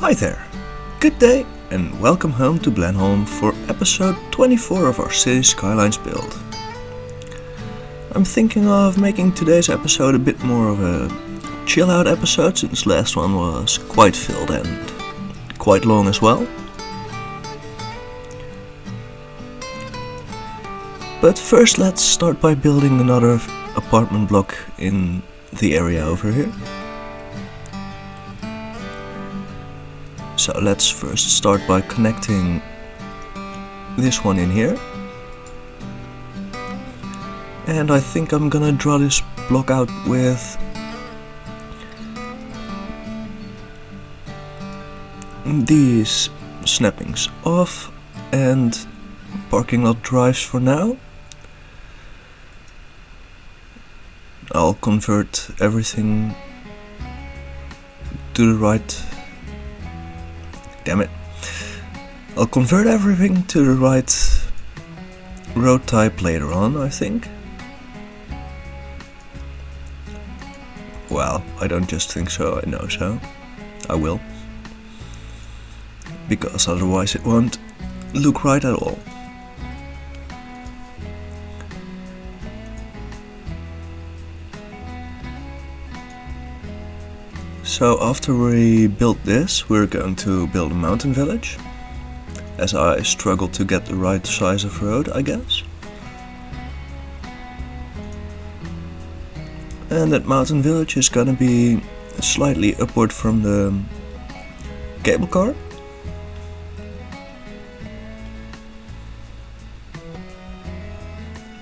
Hi there, good day and welcome home to Blenholme for episode 24 of our Cities Skylines build. I'm thinking of making today's episode a bit more of a chill out episode since last one was quite filled and quite long as well. But first let's start by building another apartment block in the area over here. So let's first start by connecting this one in here. And I think I'm gonna draw this block out with these snappings off and parking lot drives for now. I'll convert everything to the right. Damn it. I'll convert everything to the right road type later on, I think. Well, I don't just think so, I know so. I will. Because otherwise it won't look right at all. So after we build this, we're going to build a mountain village, as I struggle to get the right size of road, I guess. And that mountain village is gonna be slightly upward from the cable car.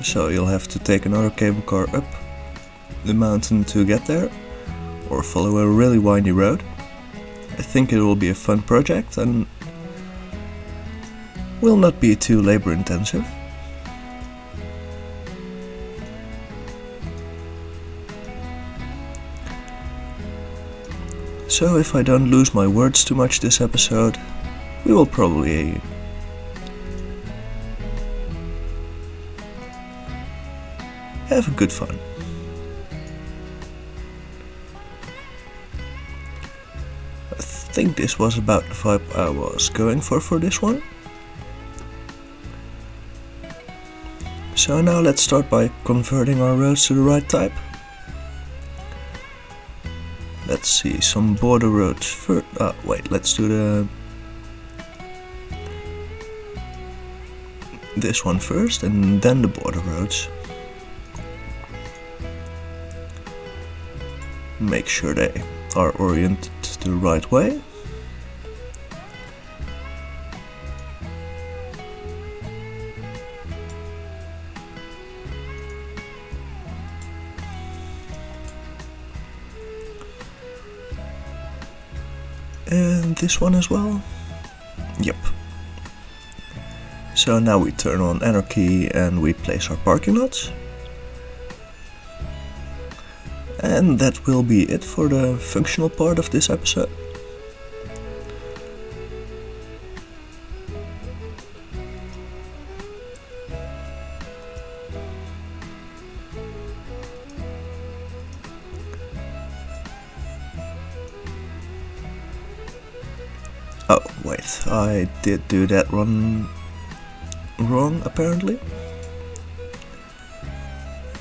So you'll have to take another cable car up the mountain to get there, or follow a really windy road. I think it will be a fun project and will not be too labor intensive. So if I don't lose my words too much this episode, we will probably have a good fun. I think this was about the vibe I was going for this one. So now let's start by converting our roads to the right type. Let's see, some border roads first. Wait, let's do this one first and then the border roads. Make sure they are oriented the right way. And this one as well. Yep. So now we turn on anarchy and we place our parking lots. And that will be it for the functional part of this episode. Oh, wait, I did do that one wrong apparently.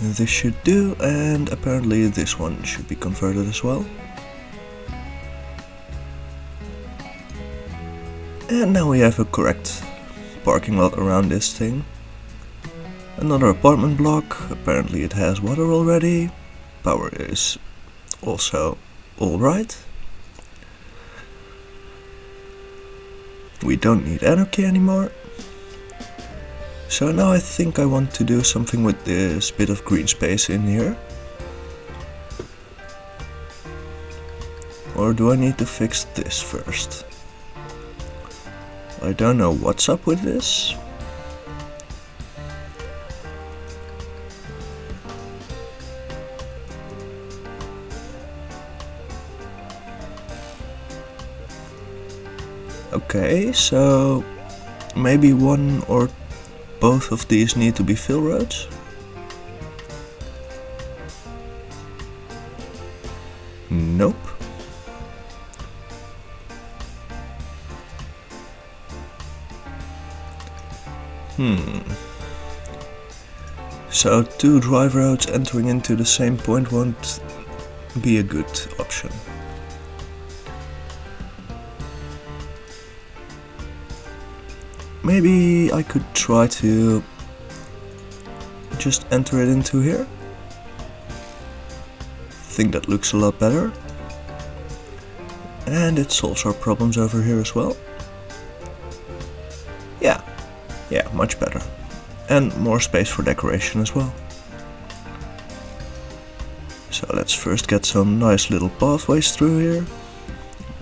This should do, and apparently this one should be converted as well. And now we have a correct parking lot around this thing. Another apartment block, apparently it has water already. Power is also alright. We don't need anarchy anymore. So now I think I want to do something with this bit of green space in here. Or do I need to fix this first? I don't know what's up with this. Okay, so maybe one or both of these need to be fill roads. Nope. So 2 drive roads entering into the same point won't be a good option. Maybe I could try to just enter it into here. Think that looks a lot better. And it solves our problems over here as well. Yeah, much better. And more space for decoration as well. So let's first get some nice little pathways through here.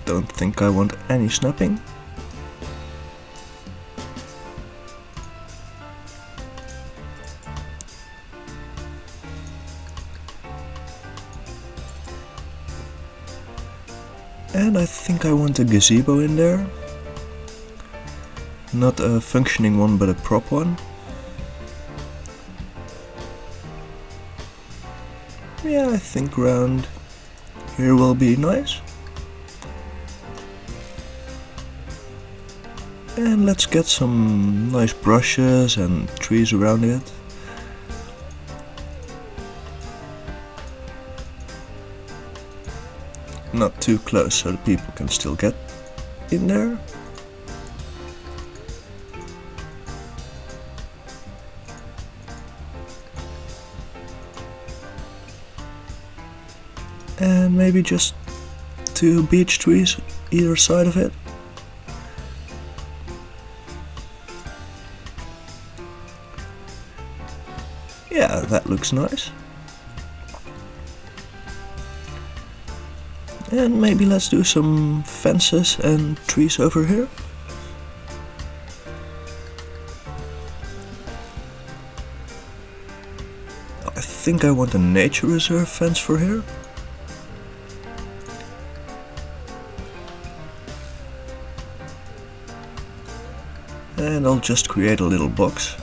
Don't think I want any snapping. And I think I want a gazebo in there. Not a functioning one, but a prop one. Yeah, I think around here will be nice. And let's get some nice brushes and trees around it. Not too close so the people can still get in there. And maybe just 2 beech trees either side of it. Yeah, that looks nice. And maybe let's do some fences and trees over here. I think I want a nature reserve fence for here. And I'll just create a little box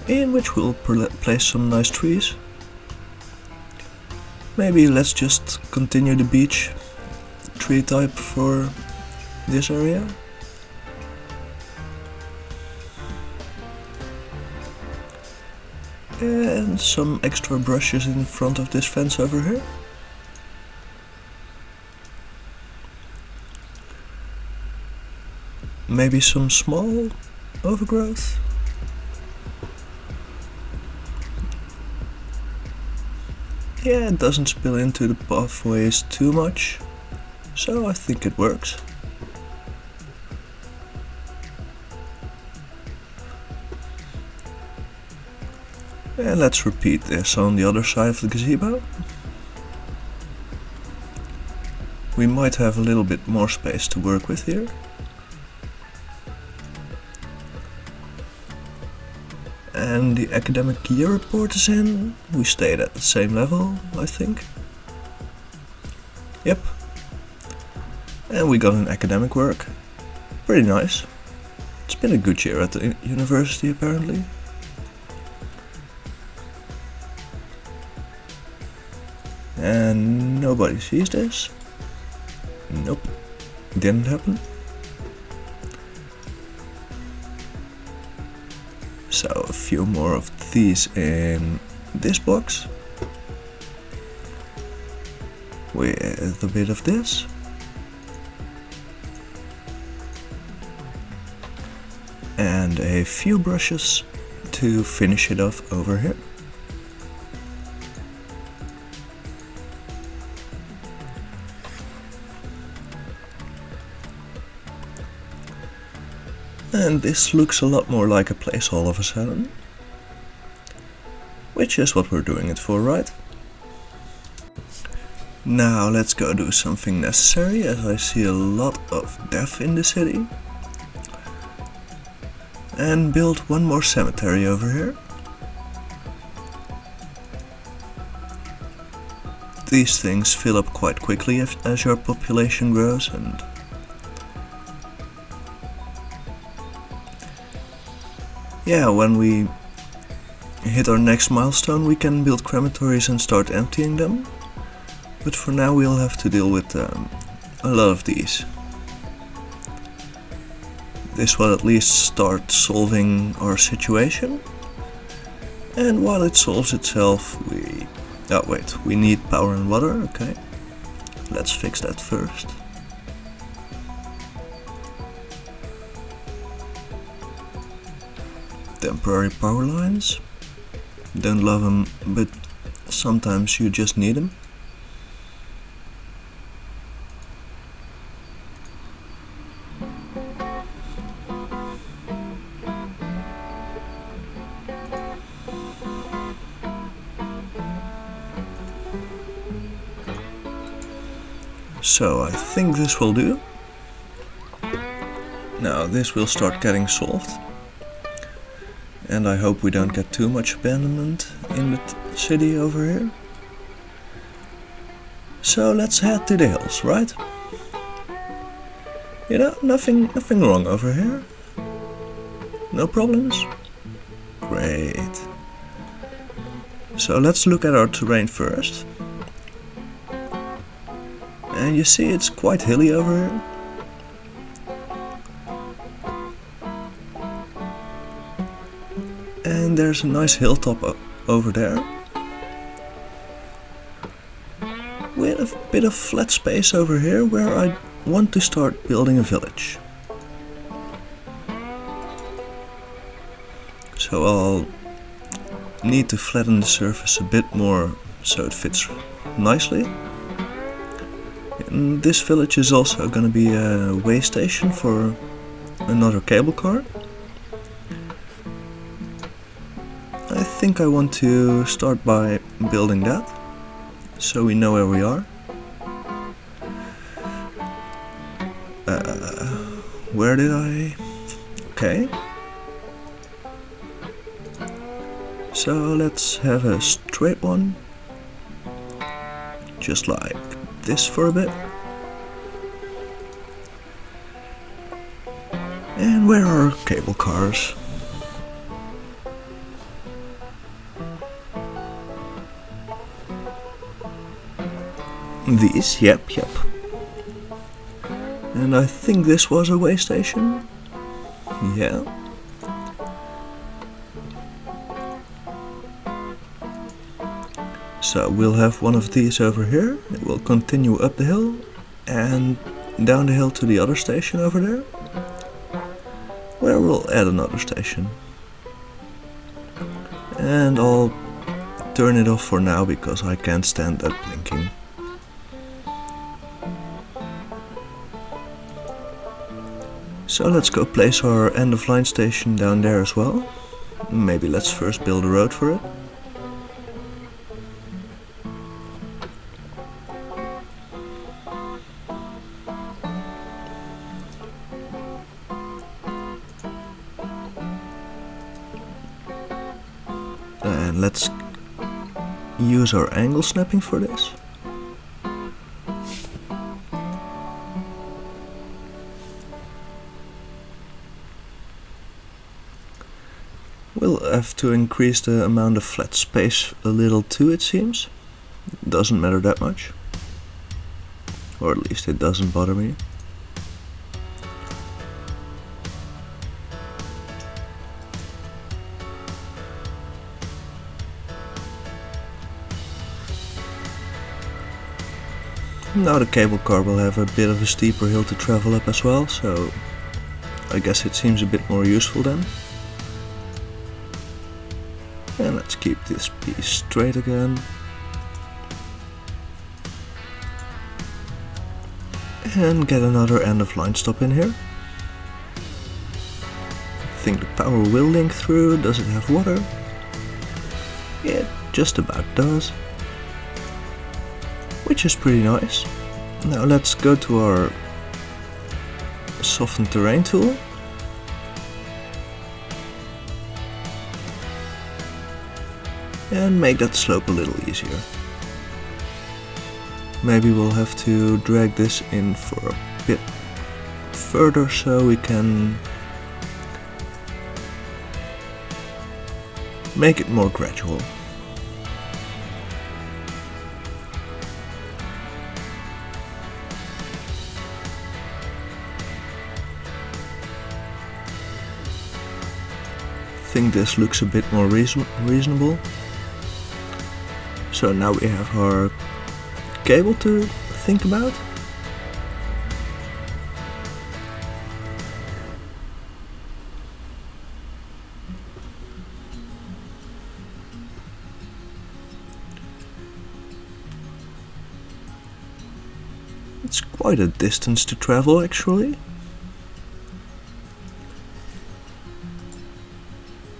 in which we'll place some nice trees. Maybe let's just continue the beech tree type for this area. And some extra brushes in front of this fence over here. Maybe some small overgrowth. Yeah, it doesn't spill into the pathways too much, so I think it works. And let's repeat this on the other side of the gazebo. We might have a little bit more space to work with here. And the academic year report is in. We stayed at the same level, I think. Yep. And we got an academic work. Pretty nice. It's been a good year at the university apparently. And nobody sees this. Nope. Didn't happen. So a few more of these in this box, with a bit of this, and a few brushes to finish it off over here. And this looks a lot more like a place all of a sudden. Which is what we're doing it for, right? Now let's go do something necessary, as I see a lot of death in the city. And build one more cemetery over here. These things fill up quite quickly as your population grows, and yeah, when we hit our next milestone we can build crematories and start emptying them. But for now we'll have to deal with a lot of these. This will at least start solving our situation. And while it solves itself, we need power and water, okay. Let's fix that first. Temporary power lines. Don't love them, but sometimes you just need them. So I think this will do. Now this will start getting solved. And I hope we don't get too much abandonment in the city over here. So let's head to the hills, right? You know, nothing wrong over here. No problems? Great. So let's look at our terrain first. And you see it's quite hilly over here. And there's a nice hilltop over there. With a bit of flat space over here where I want to start building a village. So I'll need to flatten the surface a bit more so it fits nicely. And this village is also going to be a way station for another cable car. I think I want to start by building that, so we know where we are. Where did I... Okay. So let's have a straight one, just like this for a bit. And where are our cable cars? These, yep. And I think this was a way station. Yeah. So we'll have one of these over here. It will continue up the hill and down the hill to the other station over there, where we'll add another station. And I'll turn it off for now because I can't stand that blinking. So let's go place our end of line station down there as well. Maybe let's first build a road for it. And let's use our angle snapping for this. We'll have to increase the amount of flat space a little too, it seems. Doesn't matter that much. Or at least it doesn't bother me. Now the cable car will have a bit of a steeper hill to travel up as well, so I guess it seems a bit more useful then. And let's keep this piece straight again. And get another end of line stop in here. I think the power will link through. Does it have water? Yeah, it just about does. Which is pretty nice. Now let's go to our soften terrain tool. And make that slope a little easier. Maybe we'll have to drag this in for a bit further so we can make it more gradual. think this looks a bit more reasonable. So now we have our cable to think about. It's quite a distance to travel actually.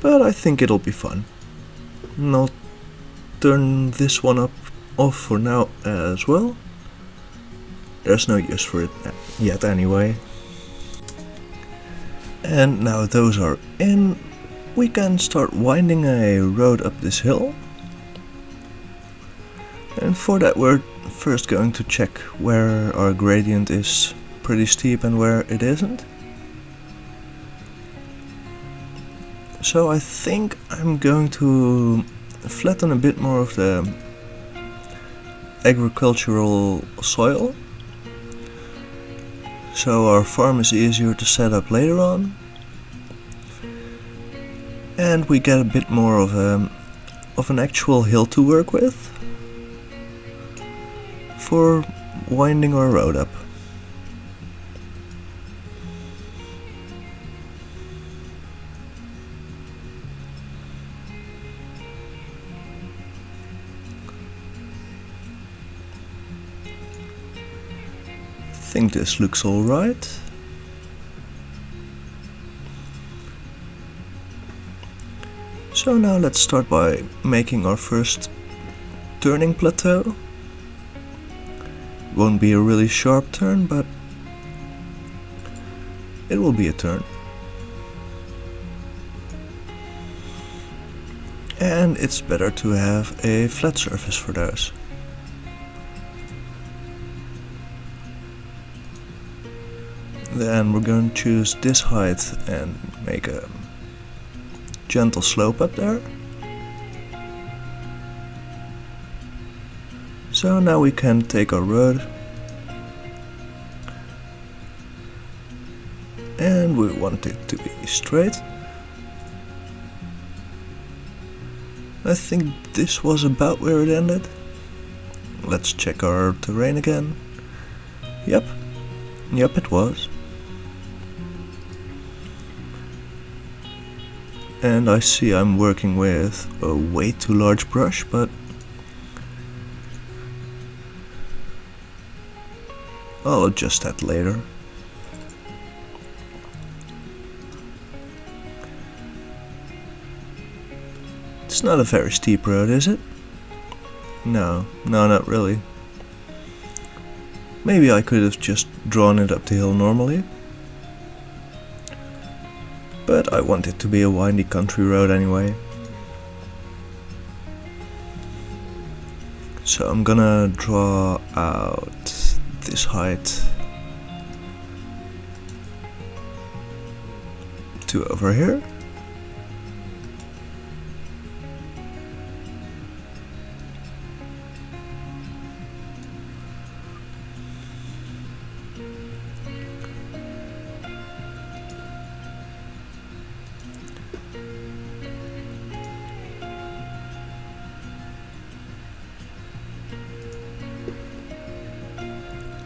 But I think it'll be fun. And I'll turn this one off for now as well. There's no use for it yet anyway. And now those are in, we can start winding a road up this hill. And for that we're first going to check where our gradient is pretty steep and where it isn't. So I think I'm going to flatten a bit more of the agricultural soil, so our farm is easier to set up later on, and we get a bit more of an actual hill to work with for winding our road up. I think this looks alright. So now let's start by making our first turning plateau. Won't be a really sharp turn, but it will be a turn. And it's better to have a flat surface for those. Then we're going to choose this height and make a gentle slope up there. So now we can take our road and we want it to be straight. I think this was about where it ended. Let's check our terrain again. Yep, it was. And I see I'm working with a way too large brush, but I'll adjust that later. It's not a very steep road, is it? No, not really. Maybe I could have just drawn it up the hill normally. But I want it to be a windy country road anyway. So I'm gonna draw out this height to over here.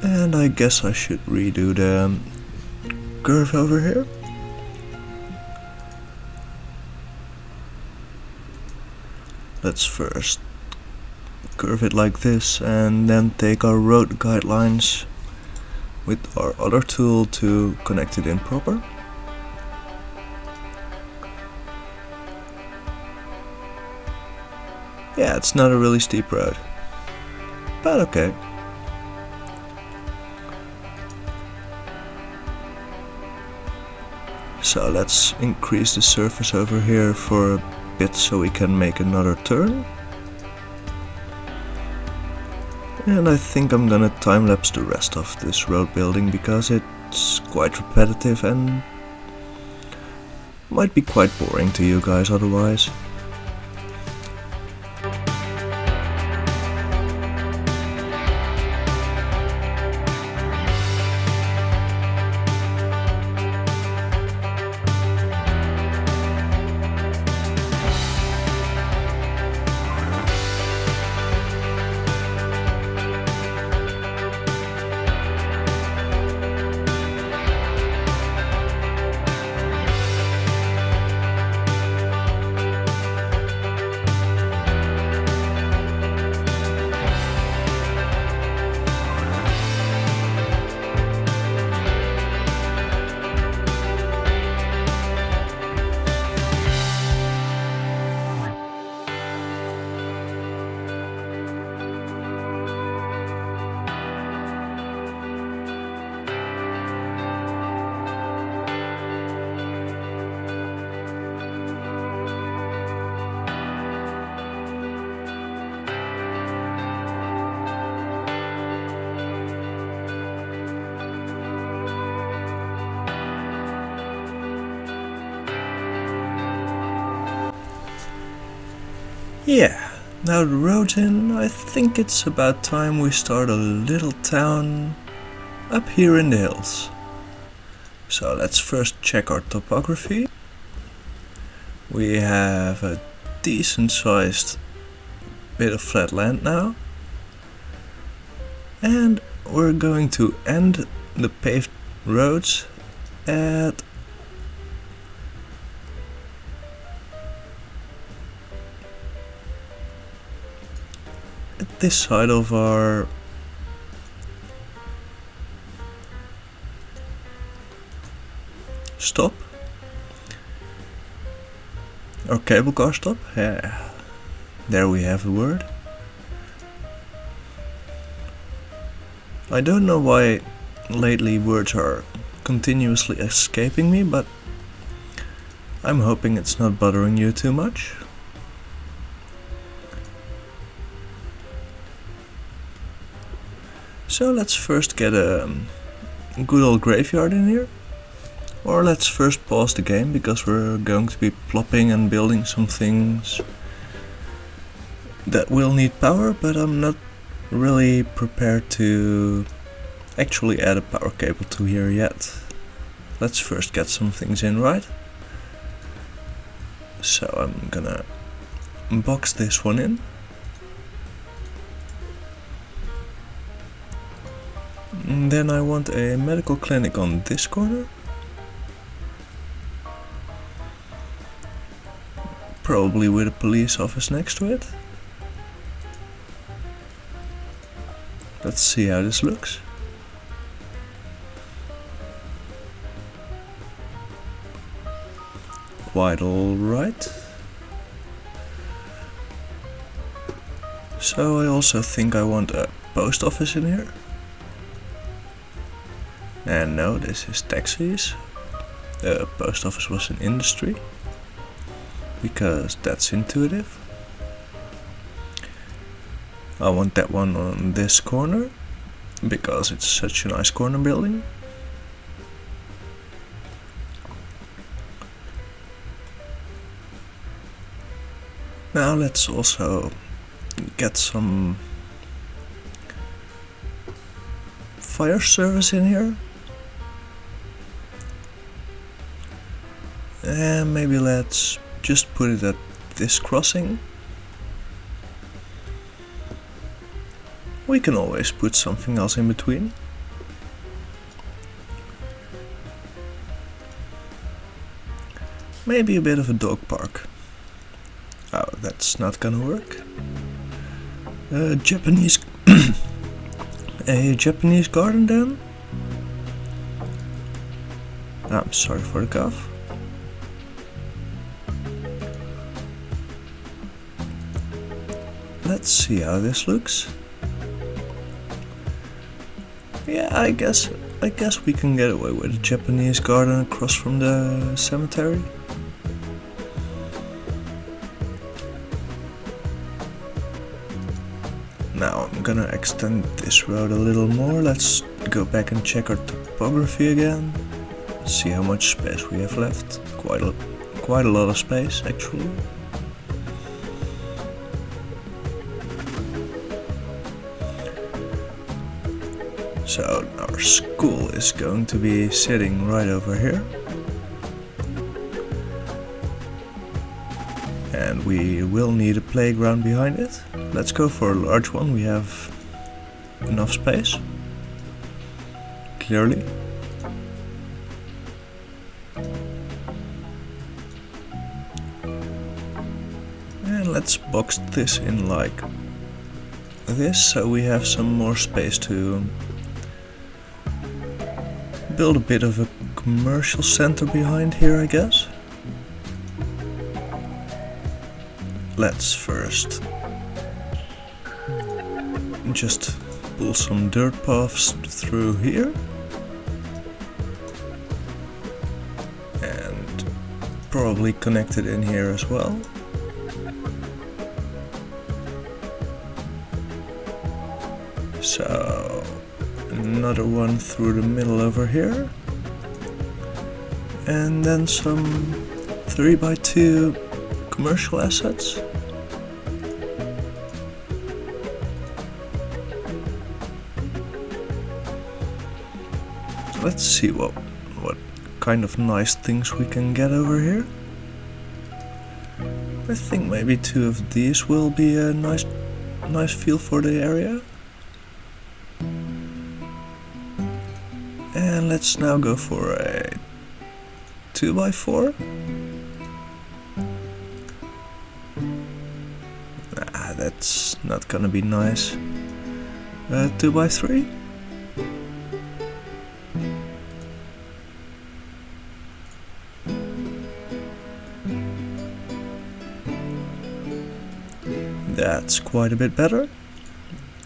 And I guess I should redo the curve over here. Let's first curve it like this and then take our road guidelines with our other tool to connect it in proper. Yeah, it's not a really steep road, but okay. So let's increase the surface over here for a bit so we can make another turn. And I think I'm gonna time-lapse the rest of this road building because it's quite repetitive and might be quite boring to you guys otherwise. Yeah, now the road's in, I think it's about time we start a little town up here in the hills. So let's first check our topography. We have a decent sized bit of flat land now. And we're going to end the paved roads at this side of our stop, our cable car stop. Yeah, there we have a word. I don't know why lately words are continuously escaping me, but I'm hoping it's not bothering you too much. So let's first get a good old graveyard in here. Or let's first pause the game, because we're going to be plopping and building some things that will need power, but I'm not really prepared to actually add a power cable to here yet. Let's first get some things in right. So I'm gonna box this one in. And then I want a medical clinic on this corner. Probably with a police office next to it. Let's see how this looks. Quite alright. So I also think I want a post office in here. And no, this is taxis. The post office was an industry, because that's intuitive. I want that one on this corner, because it's such a nice corner building. Now let's also get some fire service in here. And maybe let's just put it at this crossing. We can always put something else in between. Maybe a bit of a dog park. Oh, that's not gonna work. Japanese a Japanese garden then? I'm sorry for the cough. Let's see how this looks. Yeah, I guess we can get away with a Japanese garden across from the cemetery. Now I'm gonna extend this road a little more. Let's go back and check our topography again. See how much space we have left. Quite a lot of space actually. So our school is going to be sitting right over here. And we will need a playground behind it. Let's go for a large one, we have enough space. Clearly. And let's box this in like this, so we have some more space to build a bit of a commercial center behind here, I guess. Let's first just pull some dirt paths through here. And probably connect it in here as well. So another one through the middle over here, and then some 3x2 commercial assets. let's see what kind of nice things we can get over here. I think maybe 2 of these will be a nice feel for the area. And let's now go for a 2x4. Nah, that's not gonna be nice. 2x3. That's quite a bit better.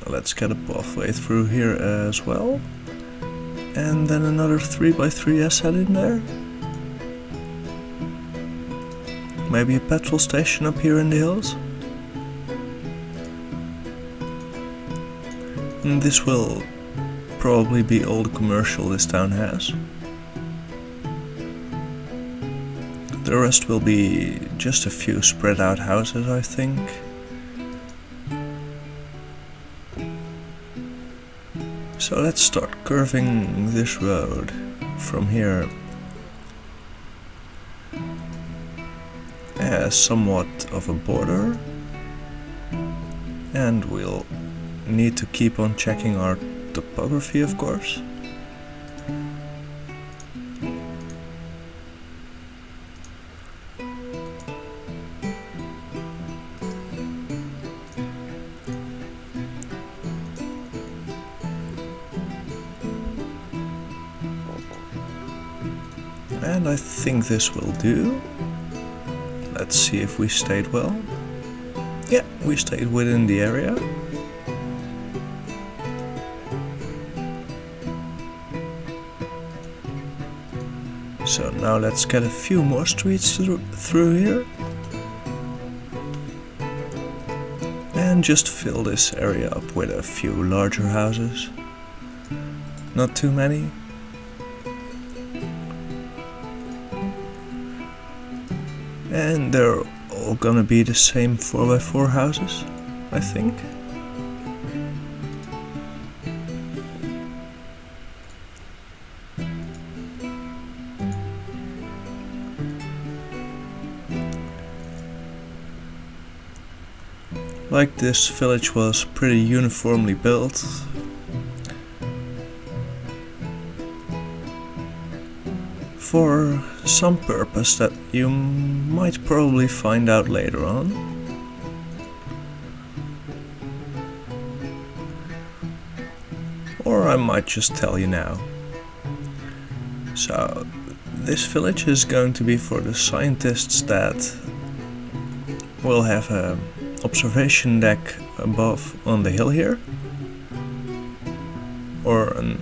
Let's get a pathway through here as well. And then another 3x3 asset in there. Maybe a petrol station up here in the hills. And this will probably be all the commercial this town has. The rest will be just a few spread out houses, I think. So let's start curving this road from here as somewhat of a border, and we'll need to keep on checking our topography, of course. And I think this will do. Let's see if we stayed well. Yeah, we stayed within the area. So now let's get a few more streets through here. And just fill this area up with a few larger houses. Not too many. And they're all gonna be the same 4x4 houses, I think. Like this village was pretty uniformly built. For some purpose that you might probably find out later on. Or I might just tell you now. So, this village is going to be for the scientists that will have an observation deck above on the hill here. Or an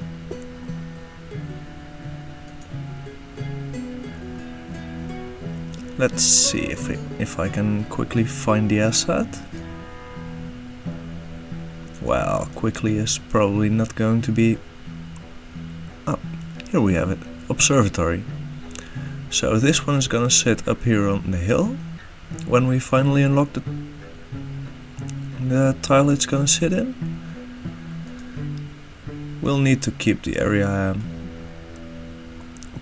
Let's see if I can quickly find the asset. Well, quickly is probably not going to be... Oh, here we have it. Observatory. So this one is gonna sit up here on the hill. When we finally unlock the tile it's gonna sit in. We'll need to keep the area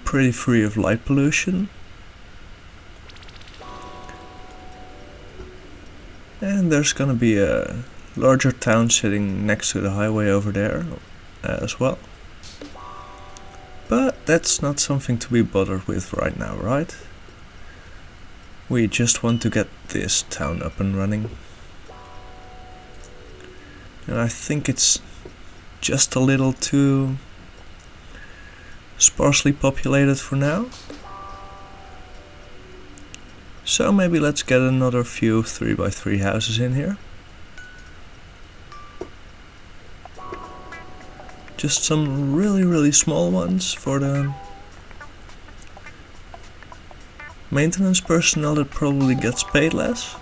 pretty free of light pollution. And there's gonna be a larger town sitting next to the highway over there as well. But that's not something to be bothered with right now, right? We just want to get this town up and running. And I think it's just a little too sparsely populated for now. So maybe let's get another few 3x3 houses in here. Just some really small ones for the maintenance personnel that probably gets paid less.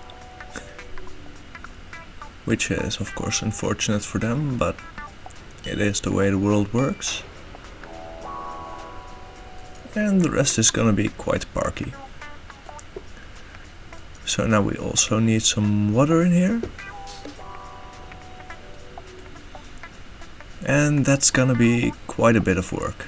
Which is of course unfortunate for them, but it is the way the world works. And the rest is gonna be quite parky. So now we also need some water in here. And that's gonna be quite a bit of work.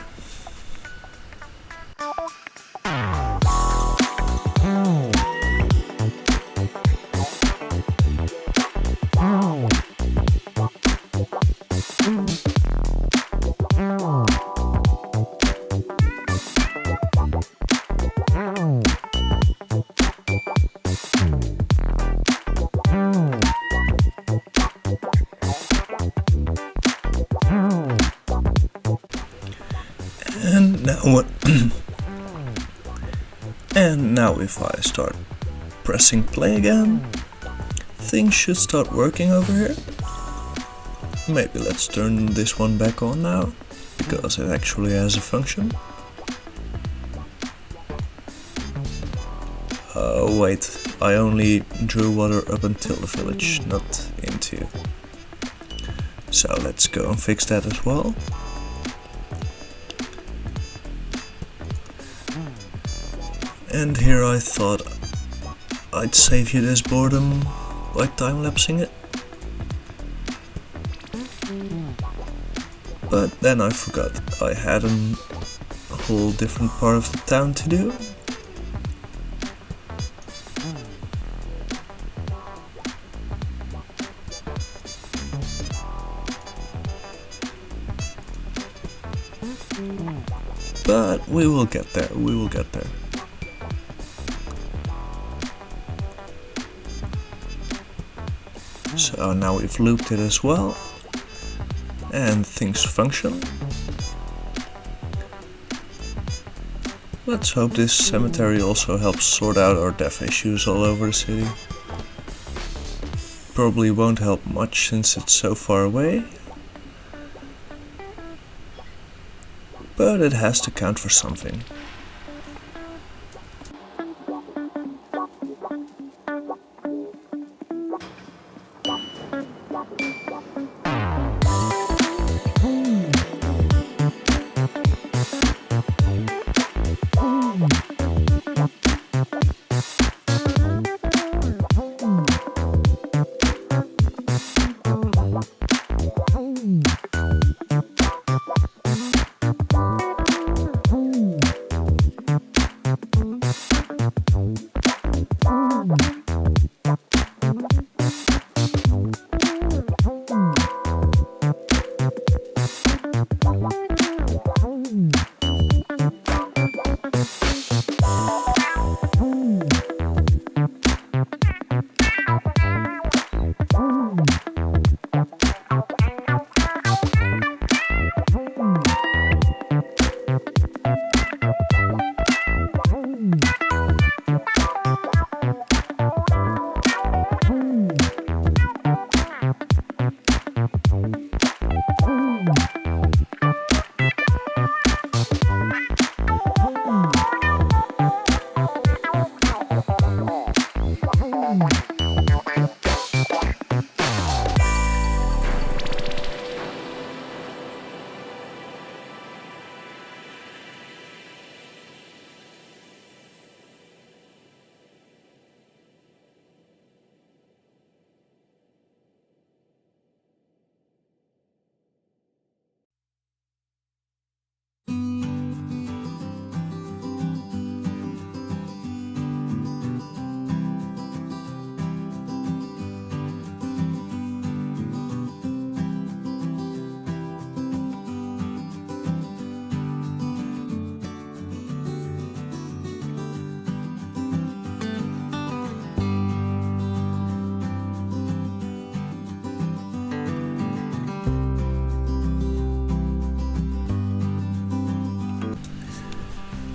And now if I start pressing play again, things should start working over here. Maybe let's turn this one back on now, because it actually has a function. Oh wait, I only drew water up until the village, not into. So let's go and fix that as well. And here I thought I'd save you this boredom by time-lapsing it. But then I forgot I had a whole different part of the town to do. But we will get there, we will get there. So now we've looped it as well, and things function. Let's hope this cemetery also helps sort out our death issues all over the city. Probably won't help much since it's so far away, but it has to count for something.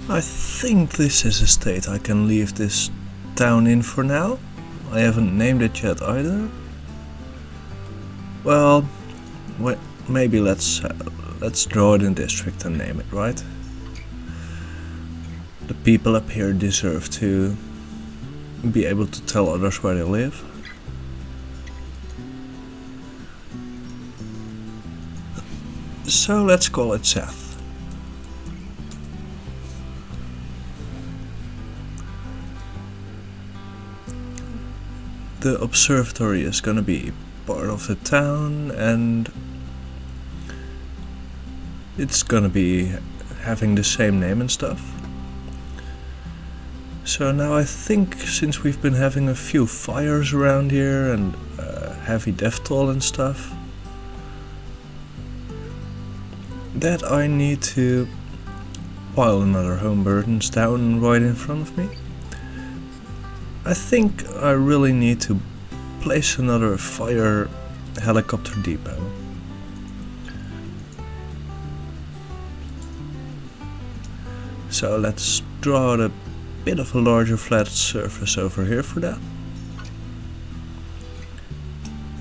I think this is a state I can leave this town in for now. I haven't named it yet either. Well, maybe let's draw it in district and name it, right? The people up here deserve to be able to tell others where they live. So let's call it Zeth. The observatory is gonna be part of the town, and it's gonna be having the same name and stuff. So now I think, since we've been having a few fires around here and heavy death toll and stuff, that I need to pile another home burdens down right in front of me. I think I really need to place another fire helicopter depot. So let's draw the bit of a larger flat surface over here for that.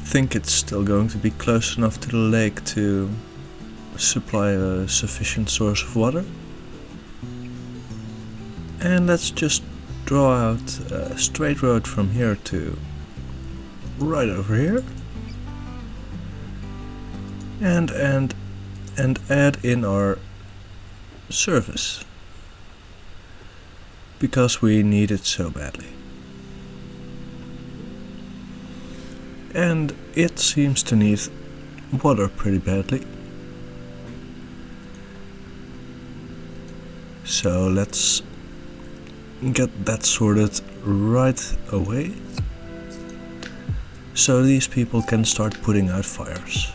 Think it's still going to be close enough to the lake to supply a sufficient source of water. And let's just draw out a straight road from here to right over here. And add in our service, because we need it so badly. And it seems to need water pretty badly. So let's get that sorted right away, so these people can start putting out fires.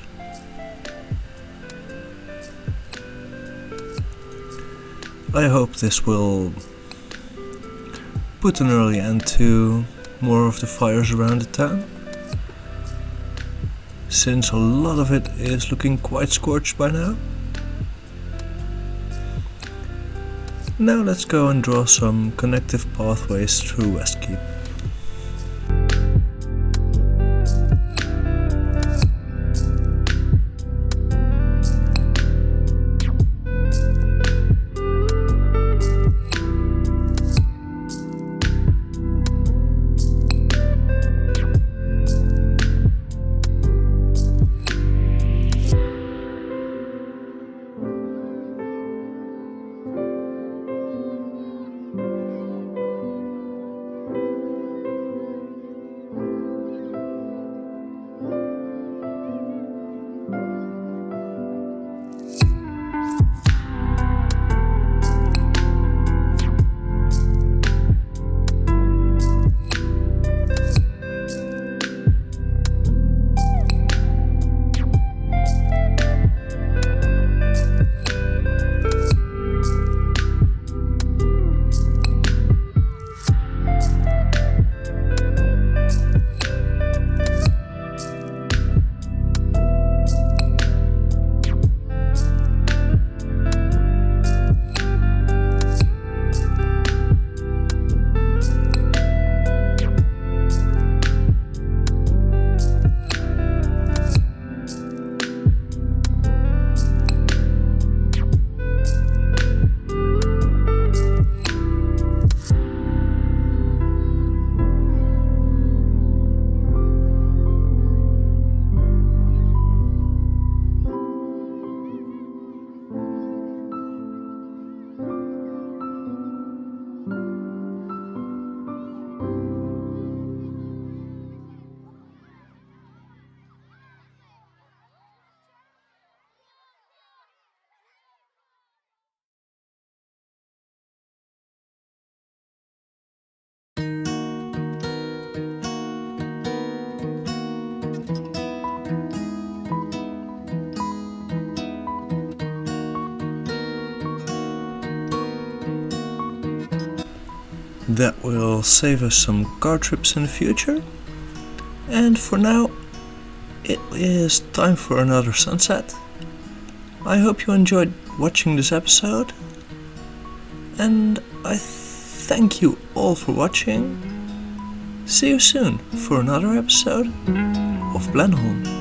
I hope this will put an early end to more of the fires around the town, since a lot of it is looking quite scorched by now. Now let's go and draw some connective pathways through Westkeep. That will save us some car trips in the future. And for now, it is time for another sunset. I hope you enjoyed watching this episode, and I thank you all for watching. See you soon for another episode of Blenholme.